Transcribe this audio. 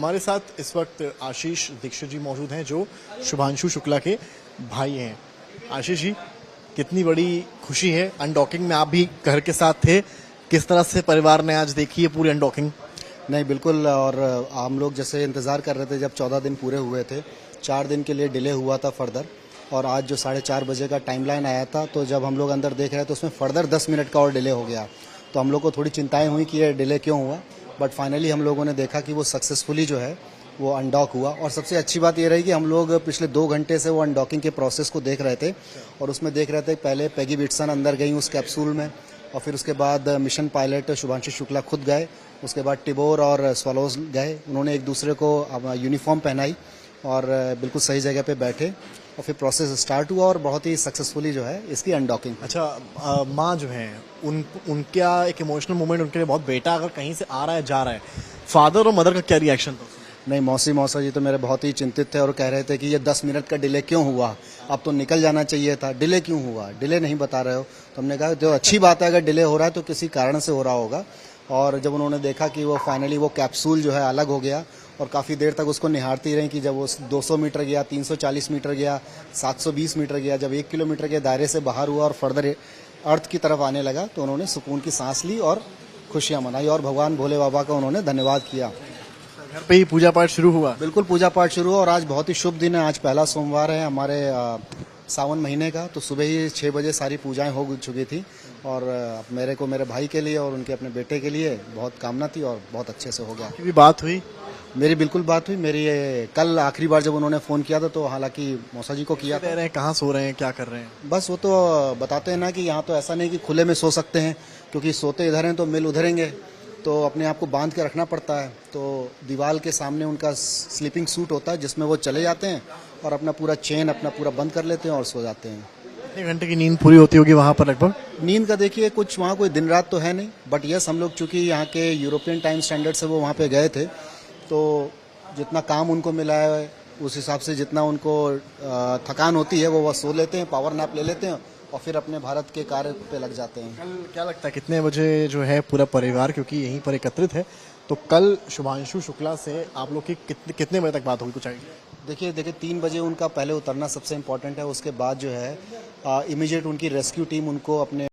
हमारे साथ इस वक्त आशीष दीक्षित जी मौजूद हैं जो शुभांशु शुक्ला के भाई हैं। आशीष जी, कितनी बड़ी खुशी है, अनडॉकिंग में आप भी घर के साथ थे, किस तरह से परिवार ने आज देखी है पूरी अनडॉकिंग? नहीं बिल्कुल, और हम लोग जैसे इंतज़ार कर रहे थे, जब 14 दिन पूरे हुए थे, 4 दिन के लिए डिले हुआ था फर्दर, और आज जो 4:30 बजे का टाइमलाइन आया था, तो जब हम लोग अंदर देख रहे थे तो उसमें फर्दर 10 मिनट का और डिले हो गया। तो हम लोग को थोड़ी चिंताएं हुई कि ये डिले क्यों हुआ, बट फाइनली हम लोगों ने देखा कि वो सक्सेसफुली जो है वो अनडॉक हुआ। और सबसे अच्छी बात ये रही कि हम लोग पिछले 2 घंटे से वो अनडॉकिंग के प्रोसेस को देख रहे थे, और उसमें देख रहे थे पहले पैगी विट्सन अंदर गई उस कैप्सूल में, और फिर उसके बाद मिशन पायलट शुभांशु शुक्ला खुद गए, उसके बाद टिबोर और स्वलोज गए, उन्होंने एक दूसरे को यूनिफॉर्म पहनाई और बिल्कुल सही जगह पे बैठे, और फिर प्रोसेस स्टार्ट हुआ और बहुत ही सक्सेसफुली जो है इसकी अनडॉकिंग। अच्छा, माँ जो है उनका एक इमोशनल मोमेंट उनके लिए बहुत, बेटा अगर कहीं से आ रहा है जा रहा है, फादर और मदर का क्या रिएक्शन था? नहीं, मौसा जी तो मेरे बहुत ही चिंतित थे और कह रहे थे कि ये 10 मिनट का डिले क्यों हुआ, अब तो निकल जाना चाहिए था, डिले क्यों हुआ, डिले नहीं बता रहे हो। तो हमने कहा जो अच्छी बात है, अगर डिले हो रहा है तो किसी कारण से हो रहा होगा। और जब उन्होंने देखा कि वो फाइनली वो कैप्सूल जो है अलग हो गया, और काफ़ी देर तक उसको निहारती रही कि जब वो 200 मीटर गया, 340 मीटर गया, 720 मीटर गया, जब 1 किलोमीटर के दायरे से बाहर हुआ और फर्दर अर्थ की तरफ आने लगा, तो उन्होंने सुकून की सांस ली और खुशियाँ मनाई, और भगवान भोले बाबा का उन्होंने धन्यवाद किया। घर पे ही पूजा पाठ शुरू हुआ? बिल्कुल, पूजा पाठ शुरू हुआ, और आज बहुत ही शुभ दिन है। आज पहला सोमवार है हमारे सावन महीने का, तो सुबह ही 6 बजे सारी पूजाएं हो चुकी थी, और मेरे को मेरे भाई के लिए और उनके अपने बेटे के लिए बहुत कामना थी, और बहुत अच्छे से हो गया। की भी बात हुई? मेरी बिल्कुल बात हुई। मेरी कल आखिरी बार जब उन्होंने फ़ोन किया था, तो हालांकि मौसा जी को किया था। रह रहे हैं, कहाँ सो रहे हैं, क्या कर रहे हैं? बस वो तो बताते हैं ना कि यहाँ तो ऐसा नहीं कि खुले में सो सकते हैं, क्योंकि सोते इधर हैं तो मिल उधरेंगे, तो अपने आप को बांध के रखना पड़ता है। तो दीवार के सामने उनका स्लीपिंग सूट होता है, जिसमें वो चले जाते हैं और अपना पूरा चेन अपना पूरा बंद कर लेते हैं और सो जाते हैं। कितने घंटे की नींद पूरी होती होगी वहाँ पर लगभग? नींद का देखिए कुछ वहाँ कोई दिन रात तो है नहीं, बट यस, हम लोग चूँकि यहाँ के यूरोपियन टाइम स्टैंडर्ड से वो वहाँ पे गए थे, तो जितना काम उनको मिला है उस हिसाब से जितना उनको थकान होती है वो सो लेते हैं, पावर नैप ले लेते हैं, और फिर अपने भारत के कार्य पे लग जाते हैं। कल क्या लगता है कितने बजे जो है पूरा परिवार, क्योंकि यहीं पर एकत्रित है, तो कल शुभांशु शुक्ला से आप लोग की कितने बजे तक बात होगी, कुछ आइडिया? देखिए 3 बजे उनका पहले उतरना सबसे इम्पोर्टेंट है, उसके बाद जो है इमीडिएट उनकी रेस्क्यू टीम उनको अपने